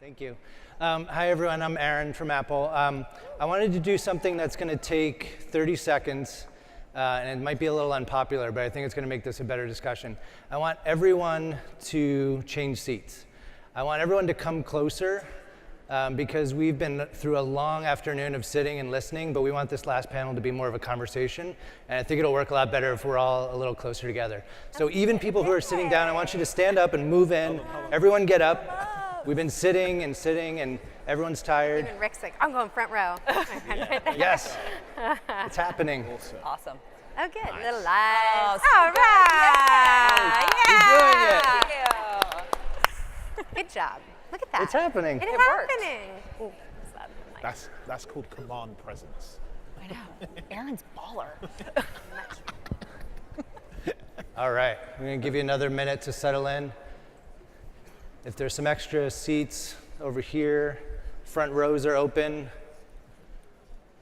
Thank you. Hi, everyone. I'm Aaron from Apple. I wanted to do something that's going to take 30 seconds, and it might be a little unpopular, but I think it's going to make this a better discussion. I want everyone to change seats. I want everyone to come closer, because we've been through a long afternoon of sitting and listening, but we want this last panel to be more of a conversation, and I think it'll work a lot better if we're all a little closer together. So even people who are sitting down, I want you to stand up and move in. Everyone get up. We've been sitting, and everyone's tired. Even Rick's like, I'm going front row. Yes, it's happening. Awesome. Oh, good. Nice. Little lights. Oh, All right. You're doing it. Yeah. Good job. Look at that. It's happening. It is worked. happening. Ooh, is that nice? That's called command presence. I know. Aaron's baller. All right, we're going to give you another minute to settle in. If there's some extra seats over here, front rows are open.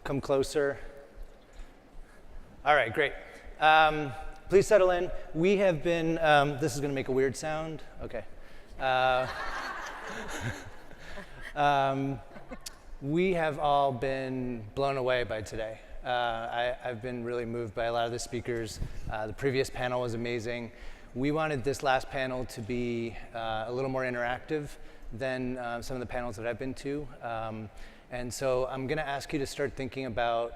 Come closer. All right, great. Please settle in. We have been, this is going to make a weird sound. Okay. We have all been blown away by today. I've been really moved by a lot of the speakers. The previous panel was amazing. We wanted this last panel to be a little more interactive than some of the panels that I've been to. And so I'm going to ask you to start thinking about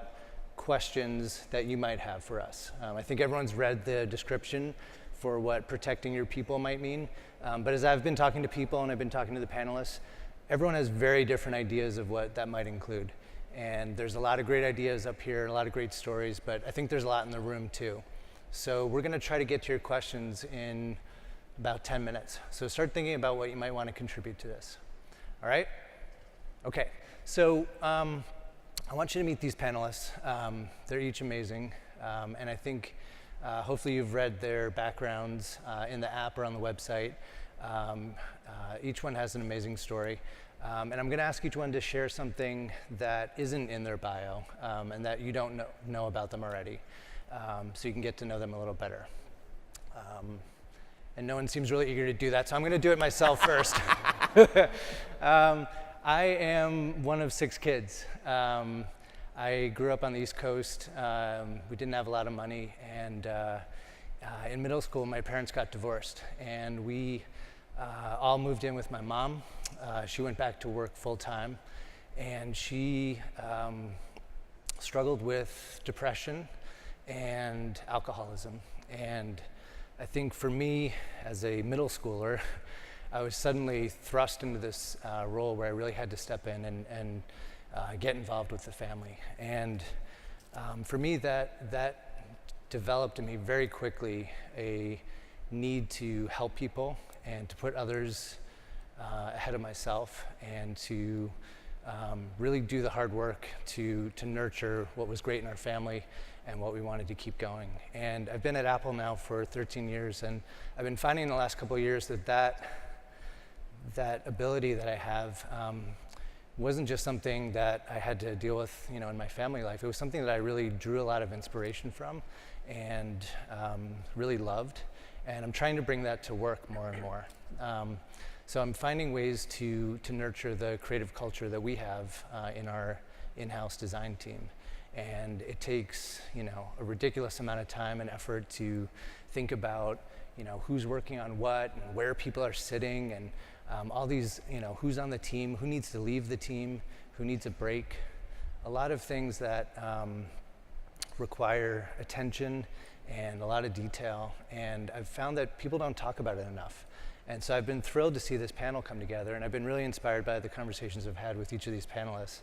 questions that you might have for us. I think everyone's read the description for what protecting your people might mean. But as I've been talking to people and I've been talking to the panelists, everyone has very different ideas of what that might include. And there's a lot of great ideas up here, a lot of great stories, but I think there's a lot in the room too. So we're going to try to get to your questions in about 10 minutes. So start thinking about what you might want to contribute to this. All right? Okay. So I want you to meet these panelists. They're each amazing. And I think hopefully you've read their backgrounds in the app or on the website. Each one has an amazing story. And I'm going to ask each one to share something that isn't in their bio and that you don't know about them already. So you can get to know them a little better. And no one seems really eager to do that, so I'm going to do it myself first. I am one of 6 kids. I grew up on the East Coast. We didn't have a lot of money, and in middle school, my parents got divorced, and we all moved in with my mom. She went back to work full-time, and she struggled with depression and alcoholism. And I think for me, as a middle schooler, I was suddenly thrust into this role where I really had to step in and get involved with the family. And for me, that developed in me very quickly a need to help people and to put others ahead of myself and to really do the hard work to nurture what was great in our family and what we wanted to keep going. And I've been at Apple now for 13 years, and I've been finding in the last couple of years that ability that I have wasn't just something that I had to deal with, in my family life. It was something that I really drew a lot of inspiration from and really loved. And I'm trying to bring that to work more and more. So I'm finding ways to nurture the creative culture that we have in our in-house design team. And it takes, a ridiculous amount of time and effort to think about, who's working on what and where people are sitting and all these, who's on the team, who needs to leave the team, who needs a break. A lot of things that require attention and a lot of detail. And I've found that people don't talk about it enough. And so I've been thrilled to see this panel come together, and I've been really inspired by the conversations I've had with each of these panelists.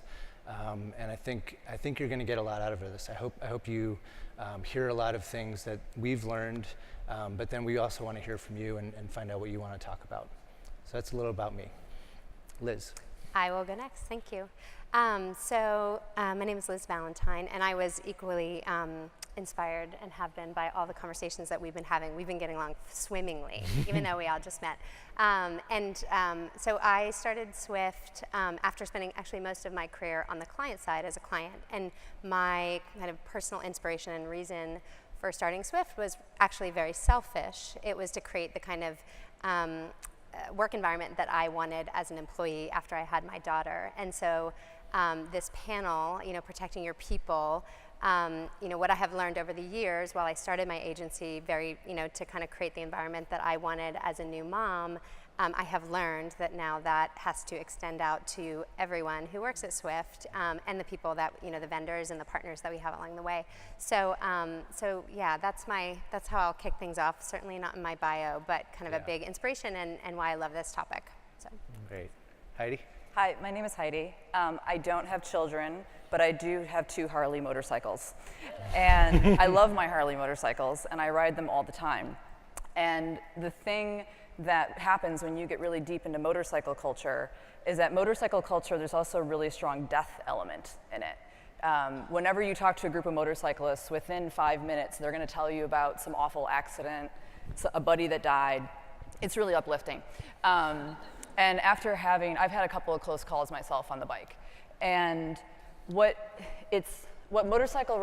And I think you're going to get a lot out of this. I hope you hear a lot of things that we've learned, but then we also want to hear from you and find out what you want to talk about. So that's a little about me. Liz. I will go next. Thank you. My name is Liz Valentine, and I was equally inspired and have been by all the conversations that we've been having. We've been getting along swimmingly, even though we all just met. So I started Swift after spending actually most of my career on the client side as a client. And my kind of personal inspiration and reason for starting Swift was actually very selfish. It was to create the kind of work environment that I wanted as an employee after I had my daughter. And so this panel, protecting your people, what I have learned over the years while I started my agency to kind of create the environment that I wanted as a new mom, I have learned that now that has to extend out to everyone who works at Swift, and the people that, the vendors and the partners that we have along the way. So yeah, that's how I'll kick things off. Certainly not in my bio, but kind of a big inspiration and why I love this topic. So. Great. Heidi? Hi, my name is Heidi. I don't have children, but I do have 2 Harley motorcycles. And I love my Harley motorcycles, and I ride them all the time. And the thing that happens when you get really deep into motorcycle culture is that motorcycle culture, there's also a really strong death element in it. Whenever you talk to a group of motorcyclists, within 5 minutes, they're gonna tell you about some awful accident, a buddy that died. It's really uplifting. And after I've had a couple of close calls myself on the bike. And what motorcycling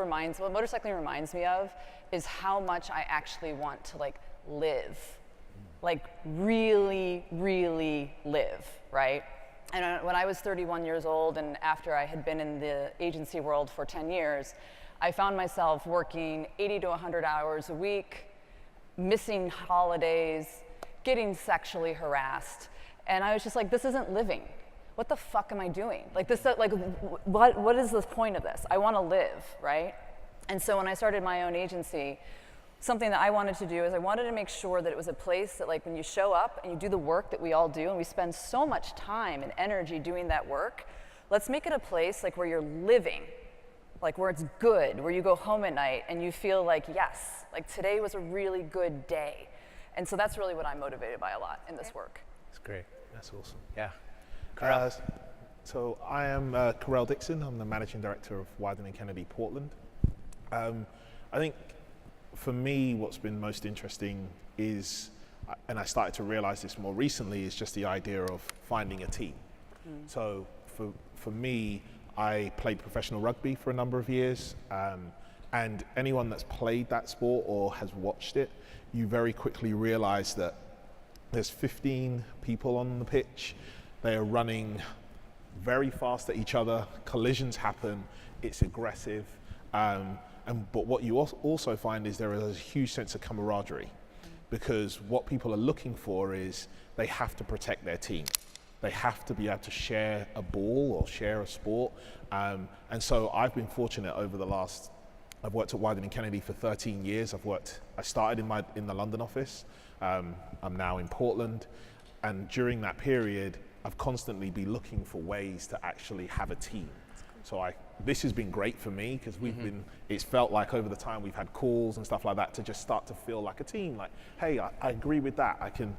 reminds me of is how much I actually want to live. Really, really live, right? And when I was 31 years old, and after I had been in the agency world for 10 years, I found myself working 80 to 100 hours a week, missing holidays, getting sexually harassed. And I was just like, this isn't living. What the fuck am I doing? What is the point of this? I want to live, right? And so when I started my own agency, something that I wanted to do is I wanted to make sure that it was a place that when you show up and you do the work that we all do, and we spend so much time and energy doing that work, let's make it a place where you're living, where it's good, where you go home at night and you feel yes, today was a really good day. And so that's really what I'm motivated by a lot in this work. That's great. That's awesome. Yeah. So I am Karrelle Dixon. I'm the managing director of Wieden+Kennedy Portland. I think for me, what's been most interesting is, and I started to realize this more recently, is just the idea of finding a team. So for me, I played professional rugby for a number of years, and anyone that's played that sport or has watched it, you very quickly realize that there's 15 people on the pitch. They are running very fast at each other. Collisions happen. It's aggressive. But what you also find is there is a huge sense of camaraderie, because what people are looking for is they have to protect their team. They have to be able to share a ball or share a sport. And so I've been fortunate over the last, I've worked at Wieden+Kennedy for 13 years. I started in the London office. I'm now in Portland. And during that period, I've constantly been looking for ways to actually have a team. So this has been great for me, because it's felt like over the time we've had calls and stuff like that to just start to feel like a team. Hey, I agree with that. I can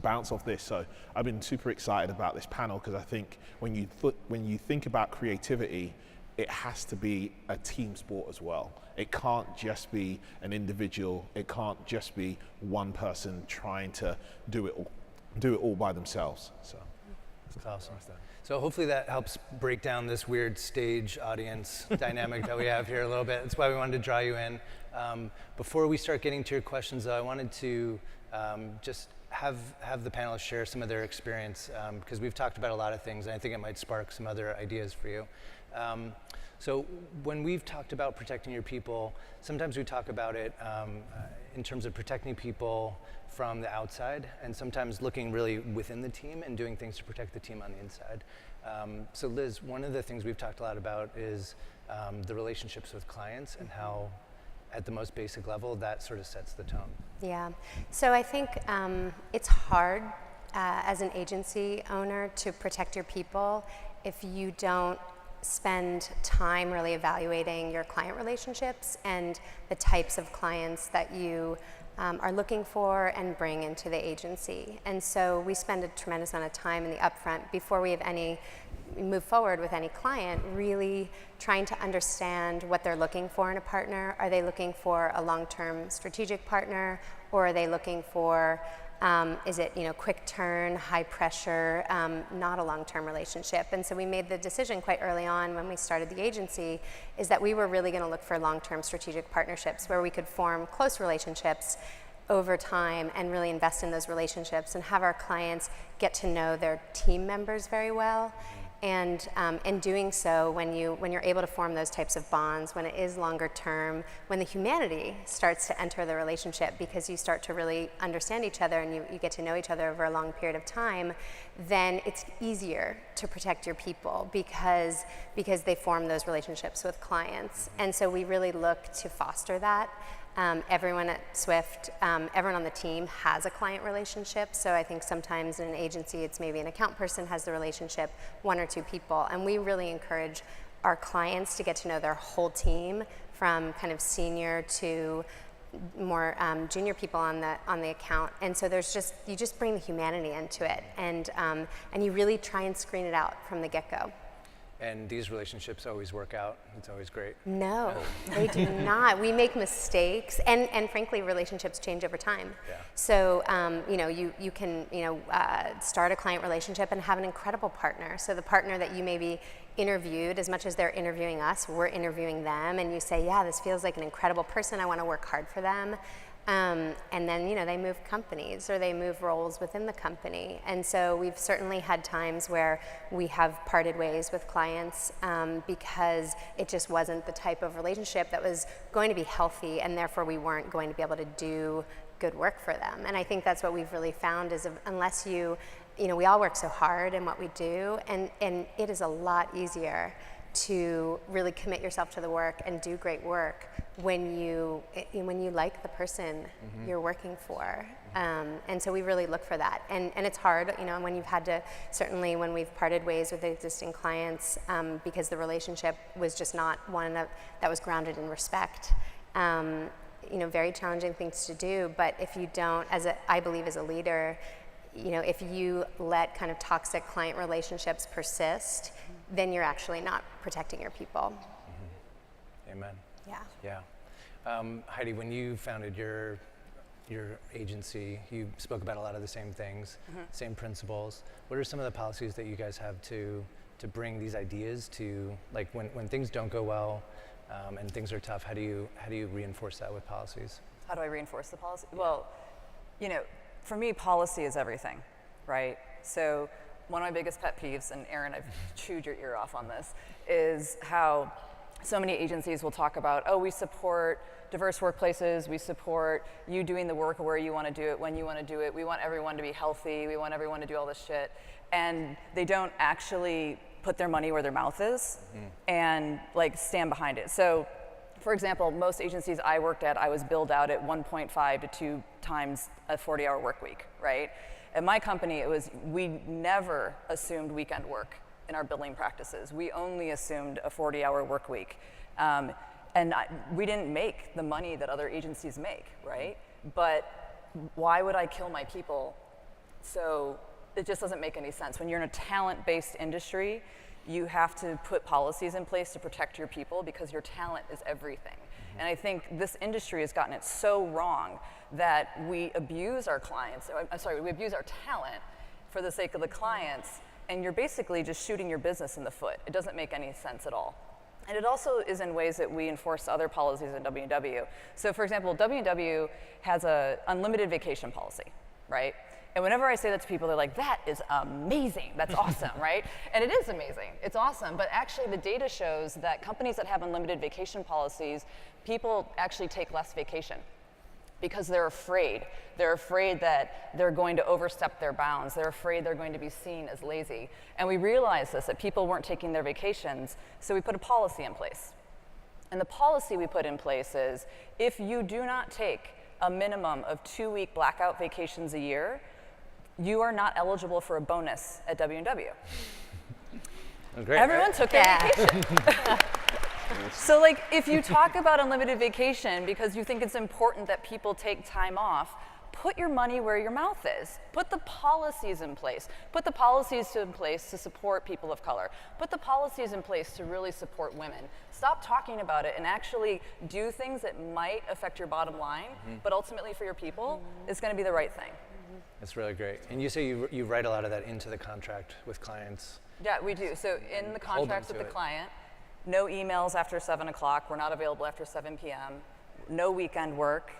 bounce off this. So I've been super excited about this panel, because I think when you think about creativity, it has to be a team sport as well. It can't just be an individual. It can't just be one person trying to do it all by themselves. So that's awesome. So hopefully that helps break down this weird stage audience dynamic that we have here a little bit. That's why we wanted to draw you in. Before we start getting to your questions, though, I wanted to just have the panelists share some of their experience, because we've talked about a lot of things, and I think it might spark some other ideas for you. So when we've talked about protecting your people, sometimes we talk about it in terms of protecting people from the outside, and sometimes looking really within the team and doing things to protect the team on the inside. So Liz, one of the things we've talked a lot about is the relationships with clients, and how at the most basic level that sort of sets the tone. Yeah, so I think it's hard as an agency owner to protect your people if you don't spend time really evaluating your client relationships and the types of clients that you are looking for and bring into the agency. And so we spend a tremendous amount of time in the upfront before we have move forward with any client, really trying to understand what they're looking for in a partner. Are they looking for a long-term strategic partner, or are they looking for is it quick turn, high pressure, not a long-term relationship? And so we made the decision quite early on when we started the agency, is that we were really going to look for long-term strategic partnerships where we could form close relationships over time and really invest in those relationships and have our clients get to know their team members very well. And in doing so, when you're able to form those types of bonds, when it is longer term, when the humanity starts to enter the relationship because you start to really understand each other and you get to know each other over a long period of time, then it's easier to protect your people because they form those relationships with clients. And so we really look to foster that. Everyone at Swift, everyone on the team has a client relationship. So I think sometimes in an agency, it's maybe an account person has the relationship, one or two people. And we really encourage our clients to get to know their whole team, from kind of senior to more junior people on the account. And so you just bring the humanity into it, and you really try and screen it out from the get-go. And these relationships always work out. It's always great. No, they do not. We make mistakes, and frankly, relationships change over time. Yeah. So, you can, start a client relationship and have an incredible partner. So the partner that you maybe interviewed, as much as they're interviewing us, we're interviewing them, and you say, yeah, this feels like an incredible person. I want to work hard for them. And then, they move companies or they move roles within the company. And so we've certainly had times where we have parted ways with clients because it just wasn't the type of relationship that was going to be healthy, and therefore we weren't going to be able to do good work for them. And I think that's what we've really found is unless we all work so hard in what we do, and it is a lot easier to really commit yourself to the work and do great work when you like the person you're working for. And so we really look for that. And it's hard, when you've had to, certainly when we've parted ways with existing clients because the relationship was just not one that was grounded in respect. Very challenging things to do, but if you don't, I believe as a leader, if you let kind of toxic client relationships persist, then you're actually not protecting your people. Amen. Yeah. Yeah. Heidi, when you founded your agency, you spoke about a lot of the same things, same principles. What are some of the policies that you guys have to bring these ideas to, like when things don't go well and things are tough, how do you reinforce that with policies? How do I reinforce the policy? Well, for me, policy is everything, right? So one of my biggest pet peeves, and Aaron, I've chewed your ear off on this, is how so many agencies will talk about, we support diverse workplaces, we support you doing the work where you want to do it, when you want to do it, we want everyone to be healthy, we want everyone to do all this shit, and they don't actually put their money where their mouth is and stand behind it. So, for example, most agencies I worked at, I was billed out at 1.5 to 2 times a 40-hour work week, right? At my company, we never assumed weekend work in our billing practices. We only assumed a 40-hour work week. We didn't make the money that other agencies make, right? But why would I kill my people? So it just doesn't make any sense. When you're in a talent-based industry, you have to put policies in place to protect your people because your talent is everything. And I think this industry has gotten it so wrong that we abuse our clients, we abuse our talent for the sake of the clients, and you're basically just shooting your business in the foot. It doesn't make any sense at all. And it also is in ways that we enforce other policies in W&W. So for example, W&W has an unlimited vacation policy, right? And whenever I say that to people, they're like, that is amazing, that's awesome, right? And it is amazing, it's awesome, but actually the data shows that companies that have unlimited vacation policies, people actually take less vacation because they're afraid. They're afraid that they're going to overstep their bounds. They're afraid they're going to be seen as lazy. And we realized this, that people weren't taking their vacations, so we put a policy in place. And the policy we put in place is, if you do not take a minimum of 2-week blackout vacations a year, you are not eligible for a bonus at W&W. Great, Everyone right? took their vacation. So if you talk about unlimited vacation because you think it's important that people take time off, put your money where your mouth is. Put the policies in place. Put the policies in place to support people of color. Put the policies in place to really support women. Stop talking about it and actually do things that might affect your bottom line, but ultimately for your people, it's going to be the right thing. That's really great. And you say you write a lot of that into the contract with clients. Yeah, we do. So in the contracts with the client, no emails after 7 o'clock. We're not available after 7 p.m. No weekend work.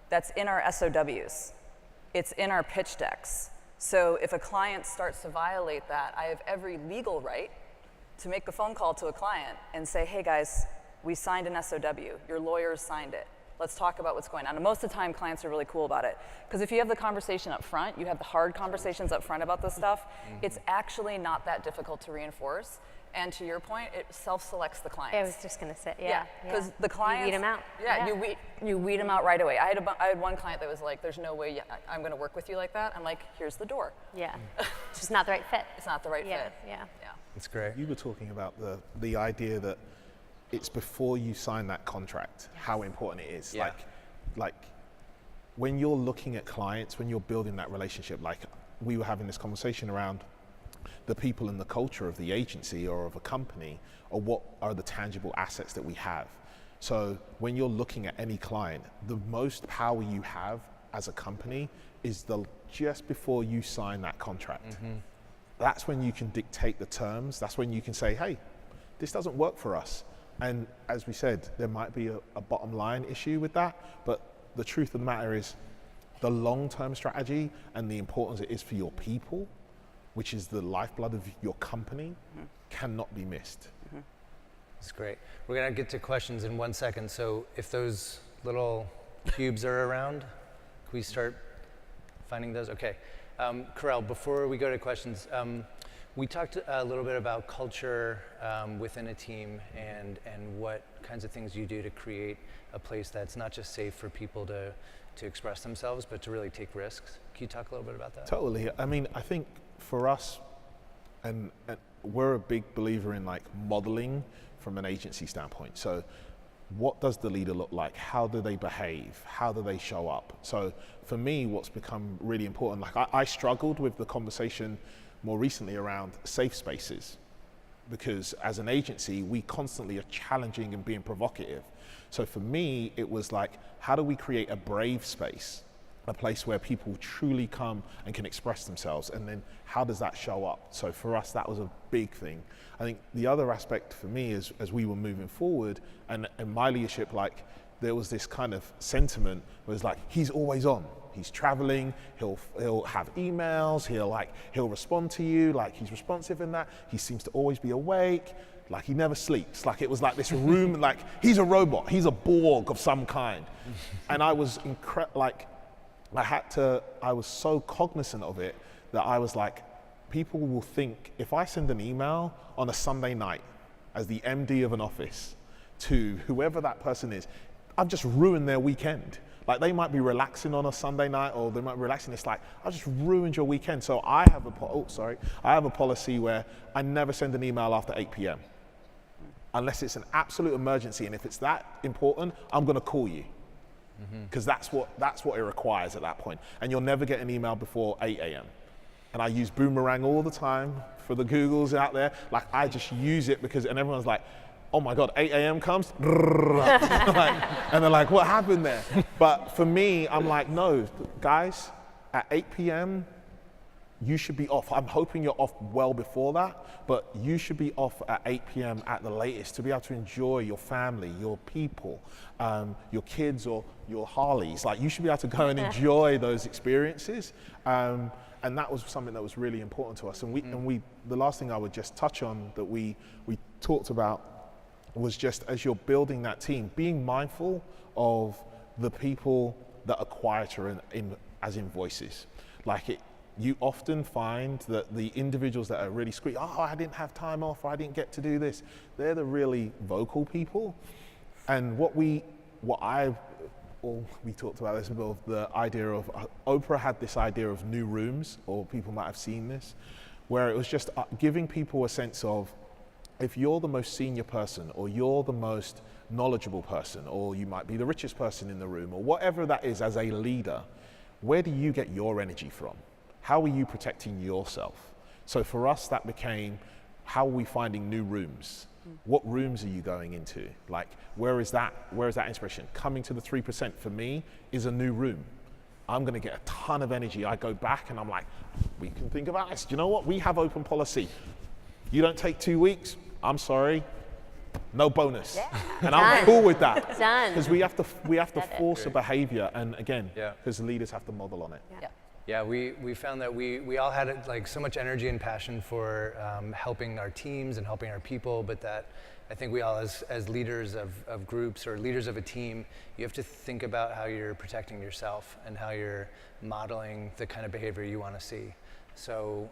That's in our SOWs. It's in our pitch decks. So if a client starts to violate that, I have every legal right to make a phone call to a client and say, hey guys, we signed an SOW. Your lawyers signed it. Let's talk about what's going on. And most of the time, clients are really cool about it. Because if you have the conversation up front, you have the hard conversations up front about this stuff, it's actually not that difficult to reinforce. And to your point, it self-selects the clients. I was just going to say, yeah. Because the clients, you weed them out. Yeah, you weed them out right away. I had one client that was like, there's no way I'm going to work with you like that. I'm like, here's the door. Yeah, it's just not the right fit. It's not the right fit. Yeah. That's great. You were talking about the idea that it's before you sign that contract, how important it is. Yeah. Like when you're looking at clients, when you're building that relationship, like we were having this conversation around the people and the culture of the agency or of a company, or what are the tangible assets that we have. So when you're looking at any client, the most power you have as a company is just before you sign that contract. That's when you can dictate the terms. That's when you can say, hey, this doesn't work for us. And as we said, there might be a bottom line issue with that, but the truth of the matter is the long-term strategy and the importance it is for your people, which is the lifeblood of your company, cannot be missed. That's great. We're gonna get to questions in 1 second, so if those little cubes are around, can we start finding those? Okay. Karrelle, before we go to questions, we talked a little bit about culture within a team and what kinds of things you do to create a place that's not just safe for people to express themselves, but to really take risks. Can you talk a little bit about that? Totally. I mean, I think for us, and we're a big believer in like modeling from an agency standpoint. So what does the leader look like? How do they behave? How do they show up? So for me, what's become really important, like I struggled with the conversation more recently around safe spaces, because as an agency, we constantly are challenging and being provocative. So for me, it was like, how do we create a brave space, a place where people truly come and can express themselves? And then how does that show up? So for us, that was a big thing. I think the other aspect for me is, as we were moving forward and my leadership, like there was this kind of sentiment where it's like, he's always on. He's traveling, he'll have emails, he'll respond to you, like he's responsive in that. He seems to always be awake, like he never sleeps. Like it was like this room, like he's a robot, he's a Borg of some kind. And I was I was so cognizant of it that I was like, people will think if I send an email on a Sunday night as the MD of an office to whoever that person is, I've just ruined their weekend. Like they might be relaxing on a Sunday night, or they might be relaxing. It's like, I just ruined your weekend. So I have a policy where I never send an email after 8 p.m. unless it's an absolute emergency. And if it's that important, I'm gonna call you. Because that's what it requires at that point. And you'll never get an email before 8 a.m. And I use Boomerang all the time for the Googles out there. Like I just use it and everyone's like, oh my God, 8 a.m. comes? And they're like, what happened there? But for me, I'm like, no, guys, at 8 p.m., you should be off. I'm hoping you're off well before that, but you should be off at 8 p.m. at the latest to be able to enjoy your family, your people, your kids or your Harleys. Like you should be able to go and enjoy those experiences. And that was something that was really important to us. And the last thing I would just touch on that we talked about was just as you're building that team, being mindful of the people that are quieter as in voices. Like you often find that the individuals that are really squeaky, oh, I didn't have time off, or I didn't get to do this, they're the really vocal people. And we talked about this about the idea of, Oprah had this idea of new rooms, or people might have seen this, where it was just giving people a sense of, if you're the most senior person, or you're the most knowledgeable person, or you might be the richest person in the room, or whatever that is as a leader, where do you get your energy from? How are you protecting yourself? So for us, that became, how are we finding new rooms? What rooms are you going into? Like, where is that inspiration? Coming to the 3% for me is a new room. I'm gonna get a ton of energy. I go back and I'm like, we can think about this. Do you know what? We have open policy. You don't take 2 weeks, I'm sorry, no bonus. Yeah. And I'm cool with that. Done. Because we have to Said it. force a behavior, and again, Yeah. because the leaders have to model on it. Yeah. Yeah, we found that we all had like so much energy and passion for helping our teams and helping our people, but that I think we all as leaders of groups or leaders of a team, you have to think about how you're protecting yourself and how you're modeling the kind of behavior you want to see. So,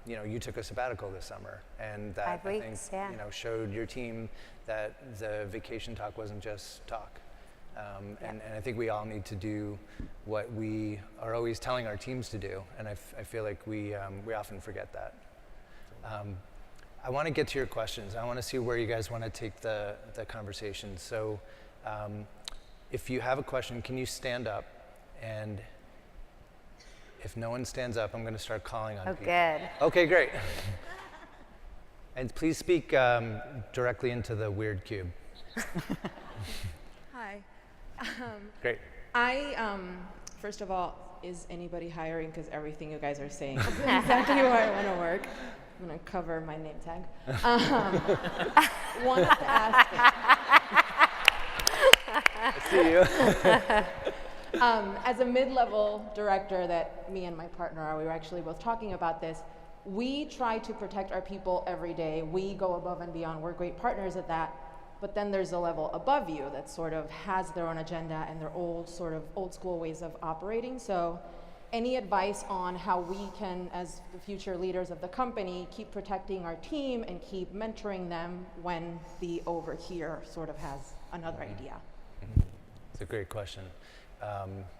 you took a sabbatical this summer, and that 5 weeks, I think, showed your team that the vacation talk wasn't just talk. And I think we all need to do what we are always telling our teams to do, and I feel like we often forget that. I want to get to your questions. I want to see where you guys want to take the conversation. So if you have a question, can you stand up? And if no one stands up, I'm going to start calling on people. Good. Okay, great. And please speak directly into the weird cube. Hi. Great. First of all, is anybody hiring? Because everything you guys are saying is exactly where I want to work. I'm going to cover my name tag. Wanted to ask. I see you. As a mid-level director that me and my partner are, we were actually both talking about this. We try to protect our people every day. We go above and beyond. We're great partners at that. But then there's a level above you that sort of has their own agenda and their old school ways of operating. So any advice on how we can, as the future leaders of the company, keep protecting our team and keep mentoring them when the over here sort of has another idea? It's a great question.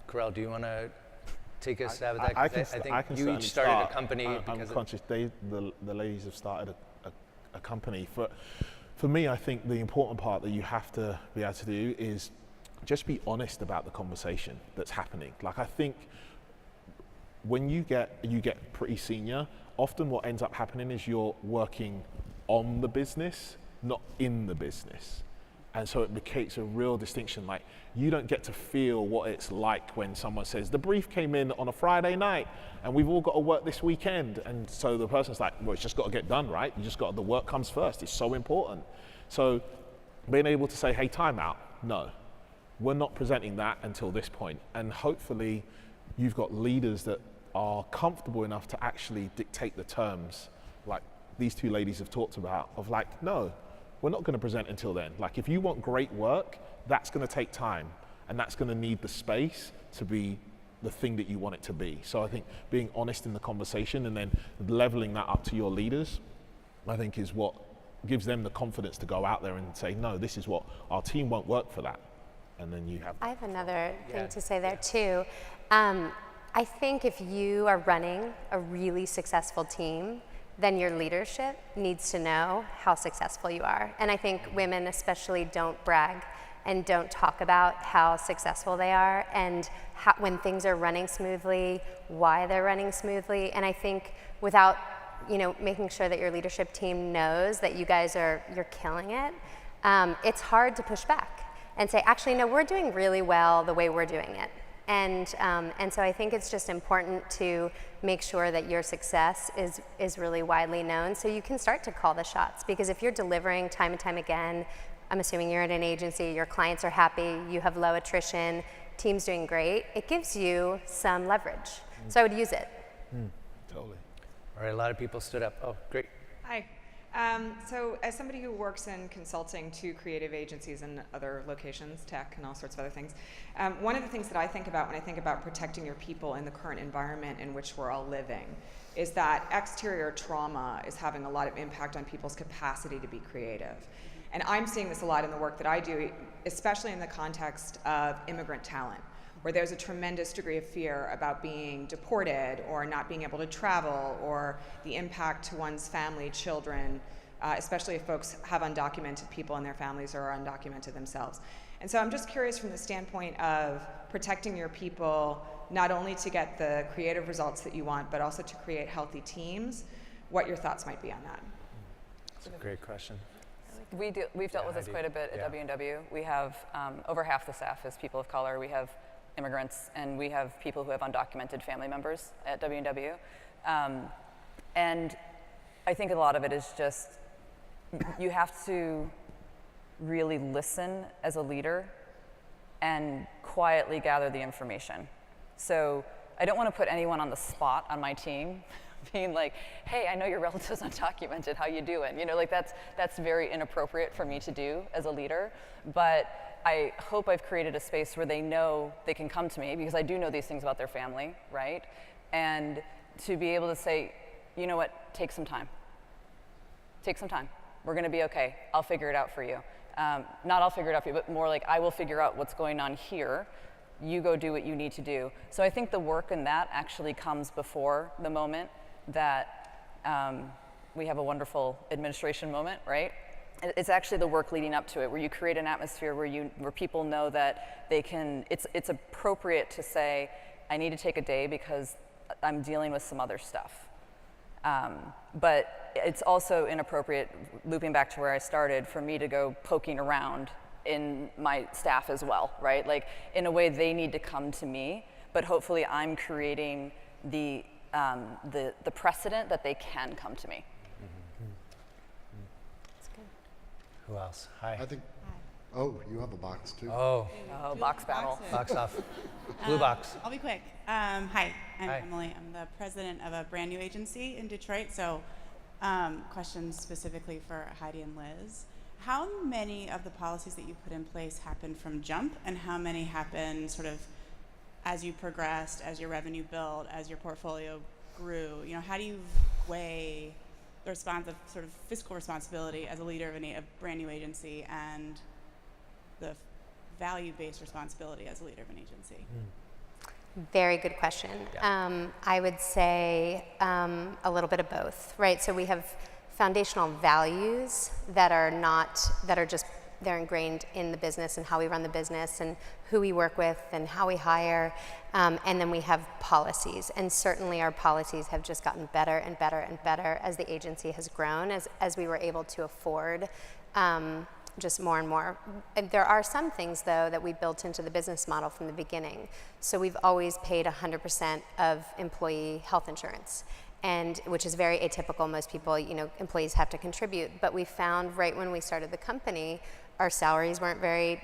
Karrelle, do you want to take a stab at that? I 'Cause can I think you certainly each started start. a company. I'm because conscious the ladies have started a company. For me, I think the important part that you have to be able to do is just be honest about the conversation that's happening. Like, I think when you get pretty senior, often what ends up happening is you're working on the business, not in the business. And so it creates a real distinction. Like, you don't get to feel what it's like when someone says, the brief came in on a Friday night and we've all got to work this weekend. And so the person's like, well, it's just got to get done, right? The work comes first. It's so important. So being able to say, hey, time out. No, we're not presenting that until this point. And hopefully you've got leaders that are comfortable enough to actually dictate the terms, like these two ladies have talked about, of like, no, we're not going to present until then. Like, if you want great work, that's going to take time, and that's going to need the space to be the thing that you want it to be. So I think being honest in the conversation and then leveling that up to your leaders, I think is what gives them the confidence to go out there and say, no, this is what our team won't work for that. And then you have. I have another thing to say there too. I think if you are running a really successful team, then your leadership needs to know how successful you are. And I think women especially don't brag and don't talk about how successful they are and how, when things are running smoothly, why they're running smoothly. And I think without making sure that your leadership team knows that you guys you're killing it, it's hard to push back and say, actually, no, we're doing really well the way we're doing it. And so I think it's just important to make sure that your success is really widely known so you can start to call the shots. Because if you're delivering time and time again, I'm assuming you're at an agency, your clients are happy, you have low attrition, team's doing great, it gives you some leverage. So I would use it. Totally. All right, a lot of people stood up. Oh, great. Hi. So as somebody who works in consulting to creative agencies and other locations, tech and all sorts of other things, one of the things that I think about when I think about protecting your people in the current environment in which we're all living is that exterior trauma is having a lot of impact on people's capacity to be creative. And I'm seeing this a lot in the work that I do, especially in the context of immigrant talent, where there's a tremendous degree of fear about being deported or not being able to travel, or the impact to one's family, children, especially if folks have undocumented people in their families or are undocumented themselves. And so I'm just curious from the standpoint of protecting your people, not only to get the creative results that you want, but also to create healthy teams, what your thoughts might be on that. That's a great question. We've dealt with this Heidi. quite a bit at Yeah. W&W. We have over half the staff is people of color. We have immigrants, and we have people who have undocumented family members at W&W. And I think a lot of it is just, you have to really listen as a leader and quietly gather the information. So I don't want to put anyone on the spot on my team, being like, hey, I know your relative's undocumented, how you doing? You know, like that's very inappropriate for me to do as a leader, but I hope I've created a space where they know they can come to me, because I do know these things about their family, right? And to be able to say, you know what, take some time. Take some time. We're gonna be okay. I'll figure it out for you. Not I'll figure it out for you, but more like I will figure out what's going on here. You go do what you need to do. So I think the work in that actually comes before the moment that we have a wonderful administration moment, right? It's actually the work leading up to it, where you create an atmosphere where people know that they can, it's appropriate to say, I need to take a day because I'm dealing with some other stuff. But it's also inappropriate, looping back to where I started, for me to go poking around in my staff as well, right? Like, in a way, they need to come to me, but hopefully I'm creating the precedent that they can come to me. That's good. Who else? Hi. I think, oh, you have a box too. Oh, Box battle. box off. Blue box. I'll be quick. Hi, I'm Hi. Emily. I'm the president of a brand new agency in Detroit. So, questions specifically for Heidi and Liz. How many of the policies that you put in place happened from jump, and how many happen sort of as you progressed, as your revenue built, as your portfolio grew? You know, how do you weigh the response of sort of fiscal responsibility as a leader of a brand new agency and the value-based responsibility as a leader of an agency? Very good question. Yeah. I would say a little bit of both, right? So we have foundational values that are they're ingrained in the business and how we run the business and who we work with and how we hire. And then we have policies. And certainly our policies have just gotten better and better and better as the agency has grown, as we were able to afford just more and more. And there are some things, though, that we built into the business model from the beginning. So we've always paid 100% of employee health insurance, and which is very atypical. Most people, employees have to contribute. But we found right when we started the company, our salaries weren't very,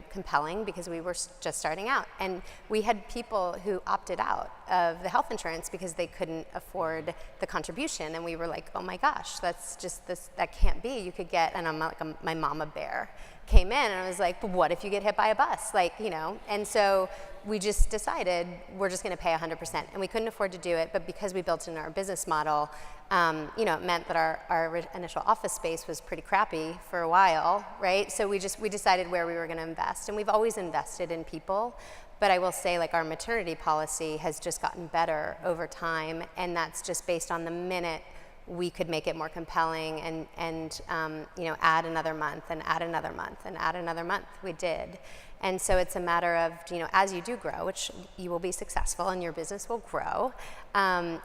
compelling because we were just starting out. And we had people who opted out of the health insurance because they couldn't afford the contribution. And we were like, oh my gosh, that can't be. You could get, and I'm like, my mama bear came in, and I was like, but what if you get hit by a bus? And so we just decided we're just gonna pay 100%. And we couldn't afford to do it, but because we built in our business model, it meant that our initial office space was pretty crappy for a while, right? So we decided where we were gonna invest. And we've always invested in people, but I will say, like, our maternity policy has just gotten better over time, and that's just based on the minute we could make it more compelling and add another month and add another month and add another month. We did. And so it's a matter of, as you do grow, which you will be successful and your business will grow,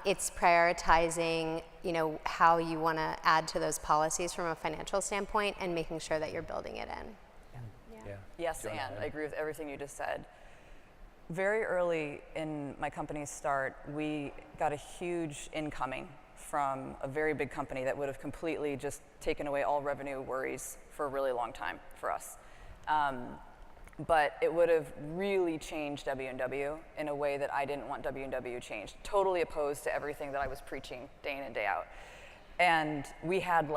it's prioritizing, how you want to add to those policies from a financial standpoint and making sure that you're building it in. Yeah. Yes, and I agree with everything you just said. Very early in my company's start, we got a huge incoming from a very big company that would have completely just taken away all revenue worries for a really long time for us. But it would have really changed W&W in a way that I didn't want W&W changed. Totally opposed to everything that I was preaching day in and day out. And we had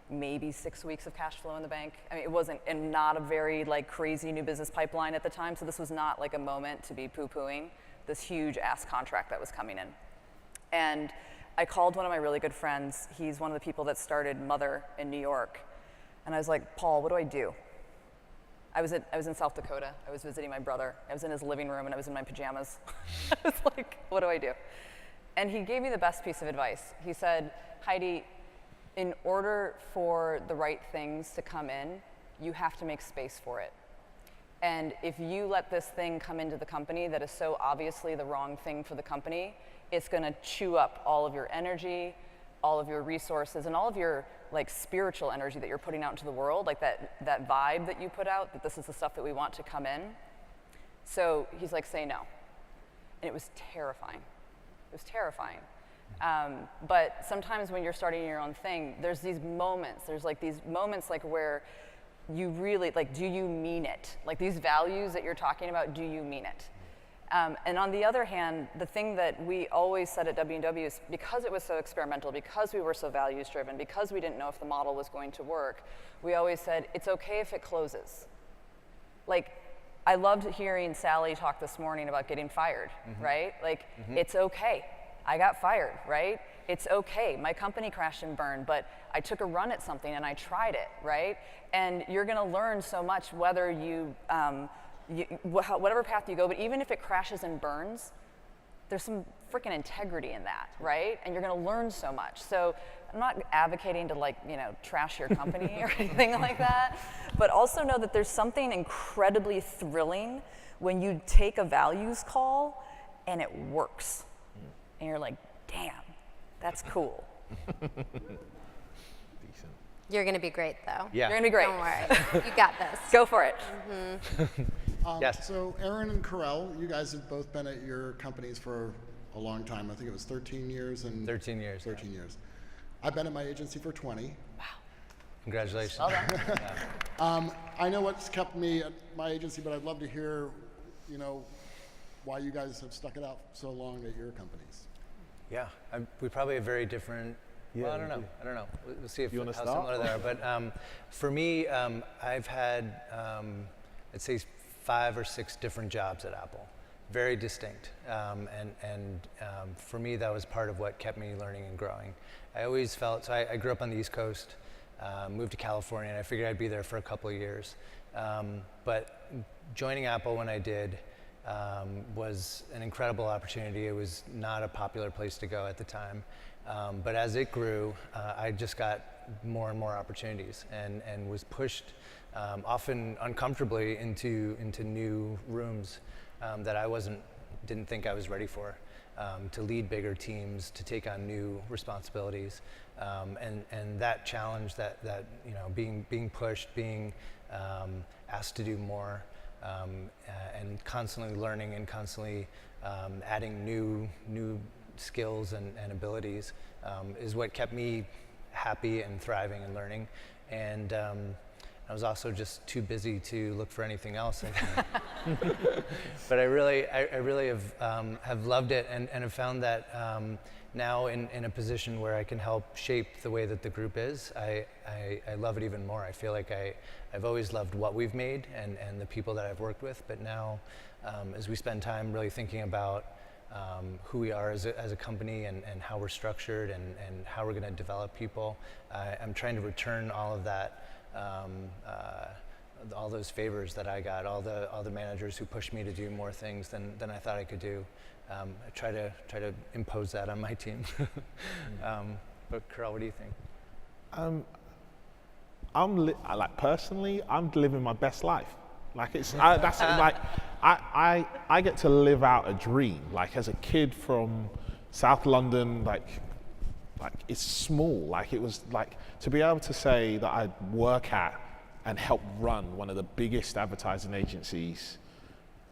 maybe 6 weeks of cash flow in the bank. I mean, it wasn't, and not a very crazy new business pipeline at the time. So this was not a moment to be poo-pooing this huge ass contract that was coming in. And I called one of my really good friends. He's one of the people that started Mother in New York. And I was like, Paul, what do I do? I was in South Dakota. I was visiting my brother. I was in his living room and I was in my pajamas. I was like, what do I do? And he gave me the best piece of advice. He said, Heidi, in order for the right things to come in, you have to make space for it. And if you let this thing come into the company that is so obviously the wrong thing for the company, it's gonna chew up all of your energy, all of your resources, and all of your spiritual energy that you're putting out into the world, that vibe that you put out, that this is the stuff that we want to come in. So he's like, say no. And it was terrifying. It was terrifying. But sometimes when you're starting your own thing, there's these moments. There's these moments where you really, like, do you mean it? Like, these values that you're talking about, do you mean it? And on the other hand, the thing that we always said at W&W is because it was so experimental, because we were so values driven, because we didn't know if the model was going to work, we always said, it's okay if it closes. Like, I loved hearing Sally talk this morning about getting fired, right? Like, it's okay. I got fired, right? It's okay. My company crashed and burned, but I took a run at something and I tried it, right? And you're gonna learn so much whether whatever path you go, but even if it crashes and burns, there's some freaking integrity in that, right? And you're gonna learn so much. So I'm not advocating to, like, you know, trash your company or anything like that, but also know that there's something incredibly thrilling when you take a values call and it works. And you're like, damn, that's cool. You're going to be great, though. Yeah. You're gonna be great. Don't worry. You got this. Go for it. Yes. So Aaron and Karrelle, you guys have both been at your companies for a long time. I think it was 13 years and 13 years. 13 years. I've been at my agency for 20. Congratulations. Well done. I know what's kept me at my agency, but I'd love to hear, you know, why you guys have stuck it out so long at your companies. Yeah, we probably have very different. Yeah, Well, I don't know. We'll see if You wanna how start? similar they are. But for me, I've had, I'd say, 5 or 6 different jobs at Apple, very distinct. And for me, that was part of what kept me learning and growing. I always felt, so I grew up on the East Coast, moved to California, and I figured I'd be there for a couple of years. But joining Apple when I did was an incredible opportunity. It was not a popular place to go at the time. But as it grew, I just got more and more opportunities and was pushed often uncomfortably into new rooms that I didn't think I was ready for, to lead bigger teams, to take on new responsibilities. And that challenge, that you know, being pushed, being asked to do more, and constantly learning and constantly adding new skills and abilities is what kept me happy and thriving and learning. And I was also just too busy to look for anything else. But I really have loved it and have found that now in a position where I can help shape the way that the group is, I love it even more. I feel like I've always loved what we've made and the people that I've worked with, but now as we spend time really thinking about who we are as a company and how we're structured and how we're going to develop people, I'm trying to return all of that, all those favors that I got, all the managers who pushed me to do more things than I thought I could do. I try to impose that on my team. But Karrelle, what do you think? Personally, I'm living my best life. Like I get to live out a dream. Like as a kid from South London, like it's small. Like it was like to be able to say that I work at and help run one of the biggest advertising agencies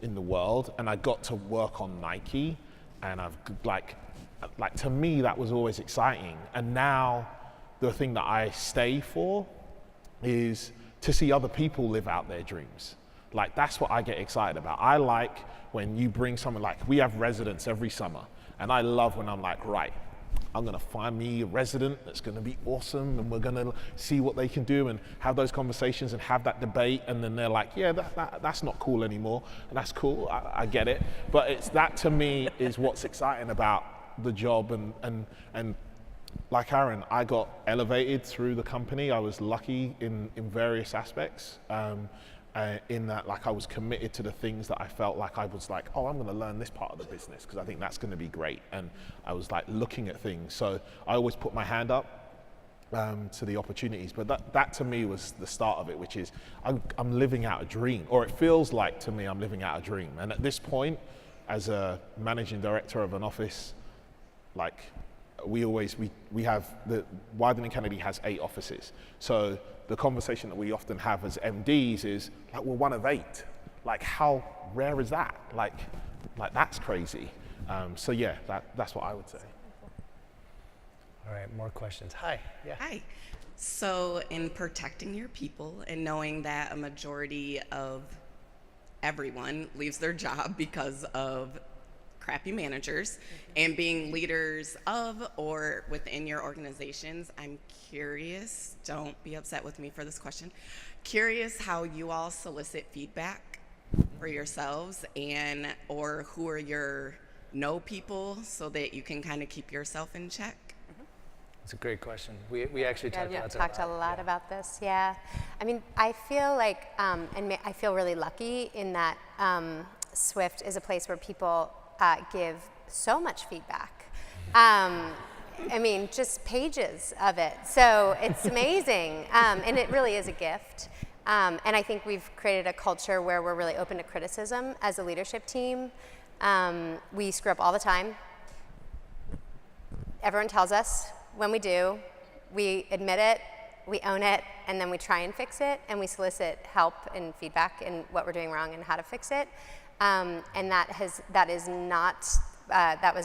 in the world, and I got to work on Nike, and I've like to me that was always exciting. And now the thing that I stay for is to see other people live out their dreams. Like that's what I get excited about. I like when you bring someone, like we have residents every summer, and I love when I'm like, right, I'm gonna find me a resident that's gonna be awesome, and we're gonna see what they can do and have those conversations and have that debate, and then they're like, yeah, that's not cool anymore, and that's cool, I get it. But it's that to me is what's exciting about the job, and like Aaron, I got elevated through the company. I was lucky in various aspects. In that, like I was committed to the things that I felt like I was like, oh, I'm going to learn this part of the business because I think that's going to be great. And I was like looking at things. So I always put my hand up to the opportunities. But that to me was the start of it, which is I'm living out a dream, or it feels like to me I'm living out a dream. And at this point, as a managing director of an office, like we have the Wieden+Kennedy has 8 offices. So the conversation that we often have as MDs is like, we're one of 8. Like how rare is that? Like that's crazy. So yeah, that's what I would say. All right, more questions. Hi. Yeah. Hi. So in protecting your people and knowing that a majority of everyone leaves their job because of crappy managers and being leaders of or within your organizations, I'm curious, don't be upset with me for this question, curious how you all solicit feedback for yourselves and or who are your no people so that you can kind of keep yourself in check. It's a great question. We actually talked about that. Talked a lot about this. Yeah, I mean, I feel like, I feel really lucky in that Swift is a place where people give so much feedback. I mean, just pages of it. So it's amazing, and it really is a gift. And I think we've created a culture where we're really open to criticism as a leadership team. We screw up all the time. Everyone tells us. When we do, we admit it, we own it, and then we try and fix it, and we solicit help and feedback in what we're doing wrong and how to fix it. And that was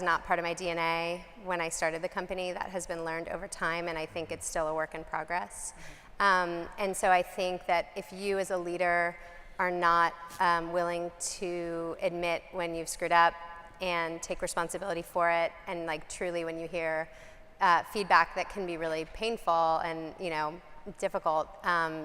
not part of my DNA when I started the company. That has been learned over time, and I think it's still a work in progress. And so I think that if you as a leader are not willing to admit when you've screwed up and take responsibility for it, and like truly when you hear feedback that can be really painful and difficult,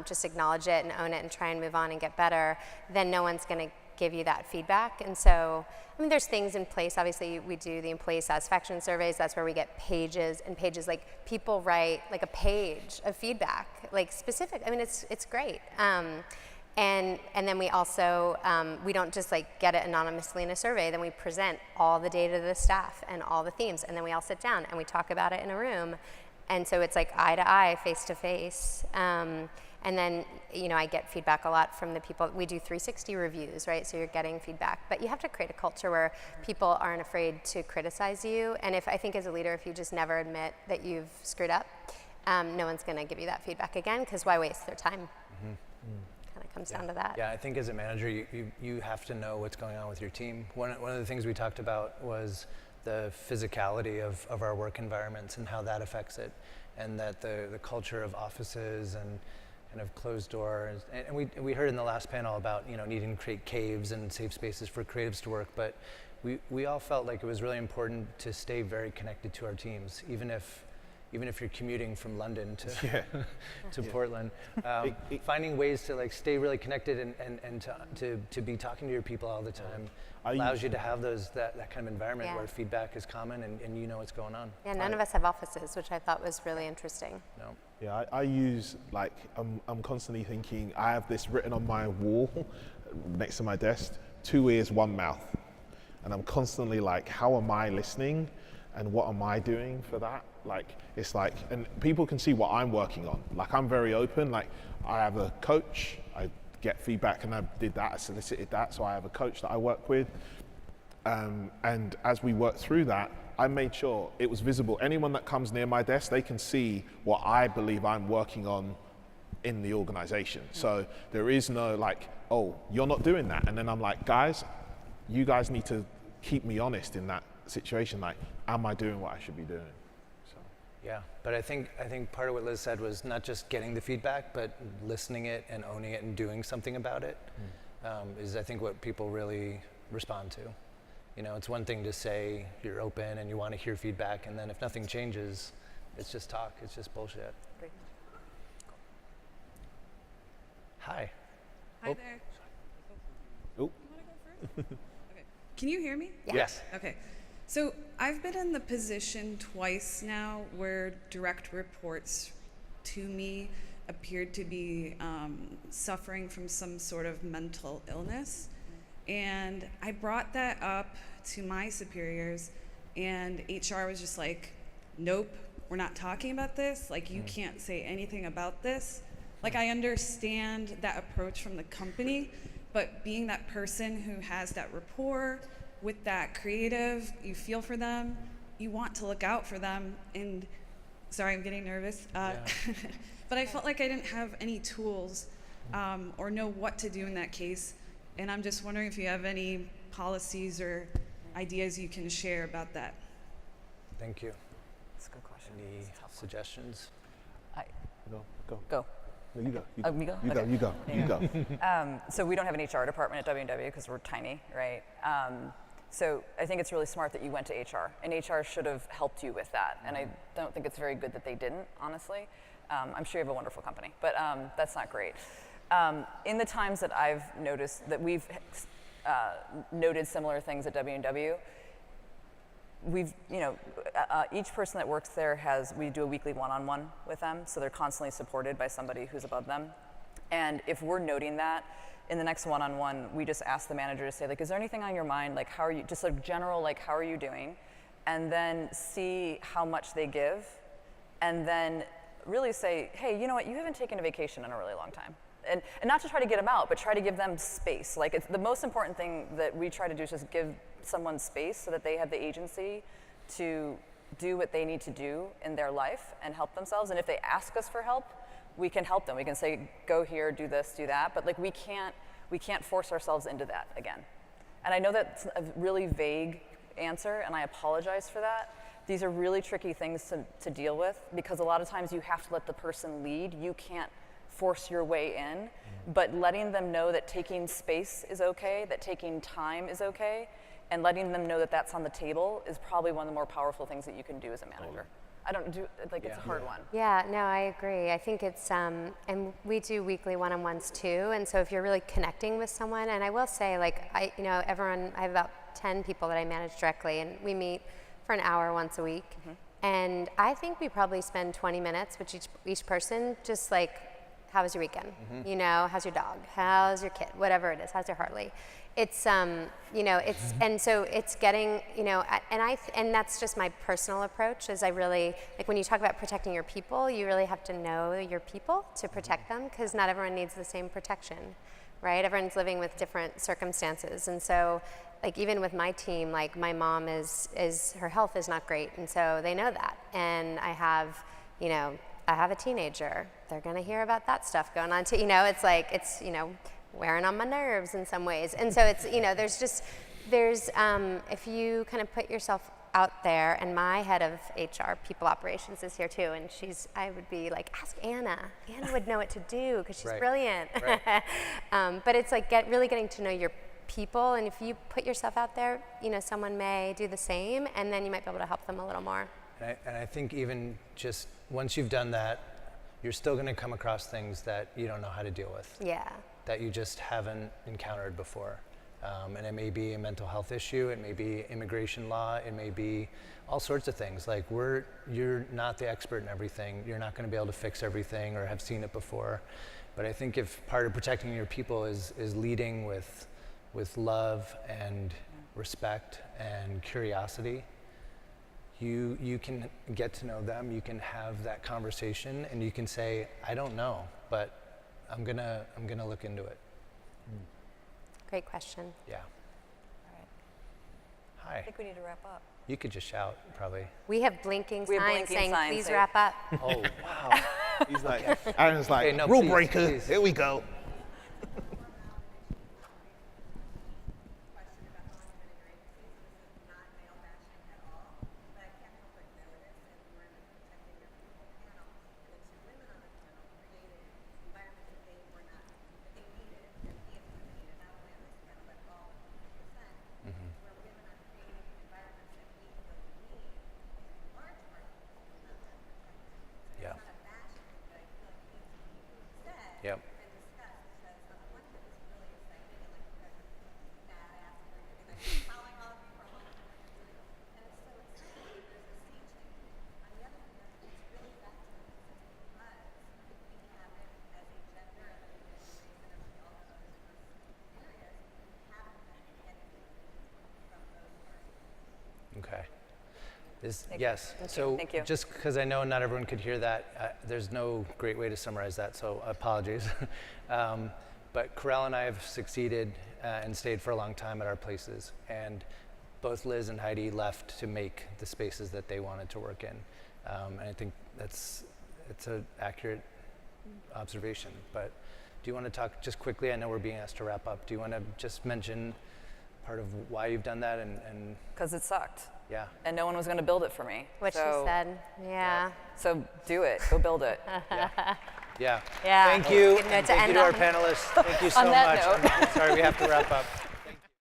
just acknowledge it and own it and try and move on and get better, then no one's going to give you that feedback. And so, I mean, there's things in place. Obviously, we do the employee satisfaction surveys. That's where we get pages and pages. Like, people write like a page of feedback, like specific. I mean, it's great. And then we also, we don't just like get it anonymously in a survey, then we present all the data to the staff and all the themes, and then we all sit down and we talk about it in a room. And so it's like eye to eye, face to face. And then, I get feedback a lot from the people. We do 360 reviews, right? So you're getting feedback. But you have to create a culture where people aren't afraid to criticize you. And I think as a leader, if you just never admit that you've screwed up, no one's gonna give you that feedback again, because why waste their time? Kind of comes down to that. Yeah, I think as a manager, you have to know what's going on with your team. One of the things we talked about was the physicality of our work environments and how that affects it, and that the culture of offices and kind of closed doors. And we heard in the last panel about needing to create caves and safe spaces for creatives to work, but we all felt like it was really important to stay very connected to our teams, even if you're commuting from London to Portland, finding ways to like stay really connected and to be talking to your people all the time allows you to have that kind of environment where feedback is common and you know what's going on. Yeah, none of us have offices, which I thought was really interesting. No. Yeah, I use, like, I'm constantly thinking, I have this written on my wall next to my desk, 2 ears, 1 mouth. And I'm constantly like, how am I listening? And what am I doing for that? Like, it's like, and people can see what I'm working on. Like, I'm very open. Like, I have a coach, I get feedback, and I did that, I solicited that, so I have a coach that I work with. And as we work through that, I made sure it was visible. Anyone that comes near my desk, they can see what I believe I'm working on in the organization. So there is no like, oh, you're not doing that. And then I'm like, guys, you guys need to keep me honest in that situation. Like, am I doing what I should be doing? So. Yeah, but I think part of what Liz said was not just getting the feedback, but listening it and owning it and doing something about it is I think what people really respond to. It's one thing to say you're open and you want to hear feedback, and then if nothing changes, it's just talk. It's just bullshit. Great. Hi. Hi there. Oh. You want to go first? Okay. Can you hear me? Yeah. Yes. Okay. So I've been in the position twice now where direct reports to me appeared to be suffering from some sort of mental illness. And I brought that up to my superiors, and HR was just like, nope, we're not talking about this. Like, you can't say anything about this. Like, I understand that approach from the company, but being that person who has that rapport with that creative, you feel for them, you want to look out for them, and sorry, I'm getting nervous. But I felt like I didn't have any tools or know what to do in that case. And I'm just wondering if you have any policies or ideas you can share about that. Thank you. That's a good question. Any suggestions? Go. No, you go. You Oh, me go? You Okay. go. You go. You go. So we don't have an HR department at W&W because we're tiny, right? So I think it's really smart that you went to HR, and HR should have helped you with that. And I don't think it's very good that they didn't, honestly. I'm sure you have a wonderful company, but that's not great. In the times that I've noticed that we've noted similar things at W&W, we've, each person that works there we do a weekly one-on-one with them, so they're constantly supported by somebody who's above them. And if we're noting that, in the next one-on-one, we just ask the manager to say, like, is there anything on your mind? Like, how are you, just like general, like, how are you doing? And then see how much they give, and then really say, hey, you know what, you haven't taken a vacation in a really long time. And not to try to get them out, but try to give them space. Like, it's the most important thing that we try to do is just give someone space so that they have the agency to do what they need to do in their life and help themselves. And if they ask us for help, we can help them. We can say, go here, do this, do that. But like, we can't force ourselves into that again. And I know that's a really vague answer, and I apologize for that. These are really tricky things to deal with, because a lot of times you have to let the person lead. You can't force your way in, but letting them know that taking space is okay, that taking time is okay, and letting them know that that's on the table is probably one of the more powerful things that you can do as a manager. I don't do, like, it's a hard one. Yeah, no, I agree. I think it's, and we do weekly one-on-ones too, and so if you're really connecting with someone, and I will say, like, I have about 10 people that I manage directly, and we meet for an hour once a week, and I think we probably spend 20 minutes with each person, just like, how was your weekend? How's your dog? How's your kid? Whatever it is, how's your Harley? It's, it's, and so it's getting, and that's just my personal approach, is I really, like, when you talk about protecting your people, you really have to know your people to protect them, because not everyone needs the same protection, right? Everyone's living with different circumstances. And so, like, even with my team, like, my mom her health is not great, and so they know that. And I have a teenager. They're gonna hear about that stuff going on too. It's like, it's, wearing on my nerves in some ways. And so it's, there's, if you kind of put yourself out there, and my head of HR, people operations, is here too, and I would be like, ask Anna. Anna would know what to do, because she's brilliant. Right. But it's like really getting to know your people, and if you put yourself out there, someone may do the same, and then you might be able to help them a little more. And I think even just once you've done that, you're still going to come across things that you don't know how to deal with. Yeah. That you just haven't encountered before. And it may be a mental health issue, it may be immigration law, it may be all sorts of things. Like, you're not the expert in everything. You're not going to be able to fix everything or have seen it before. But I think if part of protecting your people is leading with love and respect and curiosity, you can get to know them, you can have that conversation, and you can say, I don't know, but I'm gonna look into it. Great question. Yeah. All right. Hi. I think we need to wrap up. You could just shout, probably. We have blinking signs saying, please say, wrap up. Oh, wow. He's like, Aaron's like, Okay, no, rule please, breaker. please. Here we go. Yep. Okay. Yes. So Thank you. just because I know not everyone could hear that, there's no great way to summarize that, so apologies. But Karrelle and I have succeeded and stayed for a long time at our places, and both Liz and Heidi left to make the spaces that they wanted to work in. And I think it's an accurate observation. But do you want to talk just quickly? I know we're being asked to wrap up. Do you want to just mention part of why you've done that, and Because it sucked. yeah. And no one was going to build it for me. What so, she said. Yeah. So do it. Go build it. Yeah. Yeah. Thank you. Good note And to thank you end to our on. panelists. Thank you so On that much. note. I'm sorry we have to wrap up.